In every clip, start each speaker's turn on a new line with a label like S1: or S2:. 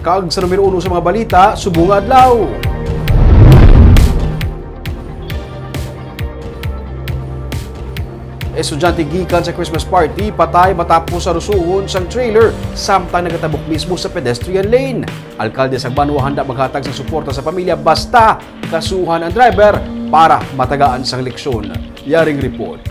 S1: Kag sa numero 1 sa mga balita, subong nga adlaw. Estudyante gikan sa Christmas party, patay matapos sa rusuhon sang trailer samtang nagatabok mismo sa pedestrian lane. Alkalde sa Banwa handa maghatag sa suporta sa pamilya basta kasuhan ang driver para matagaan sang leksyon. Yaring report.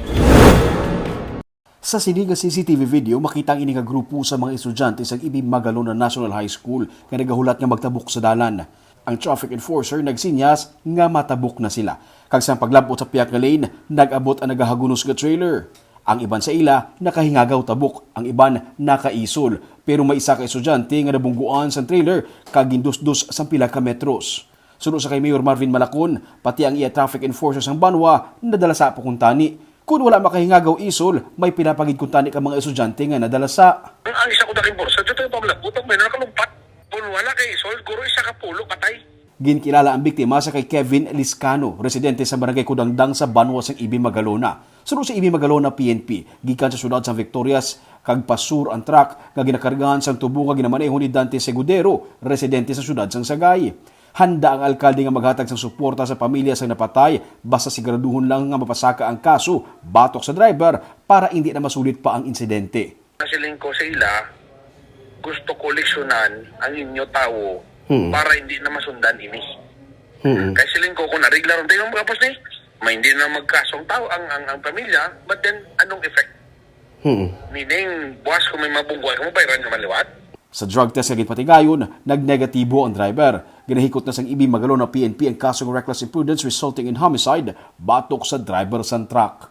S1: Sa sining nga CCTV video, makita ang ini nga grupo sa mga estudyante sa Ibig Magalona National High School nga nagahulat nga magtabok sa dalan. Ang traffic enforcer nagsinyas nga matabok na sila. Kag sa paglabot sa piyak nga lane, nag-abot ang nagahagunos nga trailer. Ang iban sa ila nakahingagaw tabok, ang iban nakaisol. Pero may isa ka estudyante nga nabungguan sa trailer kag gindusdos sa pila ka metros. Sunod sa kay Mayor Marvin Malacon, pati ang iya traffic enforcer sang Banwa nadala sa pukuntani. Kung wala makahingagaw isol, may pinapagid kuntani ka mga estudyante nga nadala sa.
S2: Ang isa ko daking borsa, dito yung pamlabot, may nakalumpat. Kung wala kay isol, guro isa ka pulo, patay.
S1: Ginkilala ang biktima sa kay Kevin Liscano, residente sa barangay Kudangdang sa Banwa sang Ibig Magalona. Sunod sa Ibig Magalona PNP, gikan sa syudad sa Victorias, kag pasur ang truck nga ginakargahan sang tubo nga ginamanehon ni Dante Segudero, residente sa syudad sang Sagay. Handa ang alkalde nga maghatag sang suporta sa pamilya sang napatay basta siguraduhon lang nga mapasaka ang kaso batok sa driver para hindi na masulit pa ang insidente.
S2: Nasiling ko sa ila, gusto ko leksyonan ang inyo tao para hindi na masundan ini. Kaya siling ko kung narigla ron tayo mga ni, may hindi na magkasong tao ang pamilya, but then anong effect? Meaning, buwas kung may mabungguan, kung bayaran nyo maliwat?
S1: Sa drug test nga gipatigayon, nagnegatibo ang driver. Ginahikot na sang Ibig Magalona PNP ang kasong reckless imprudence resulting in homicide batok sa driver sa truck.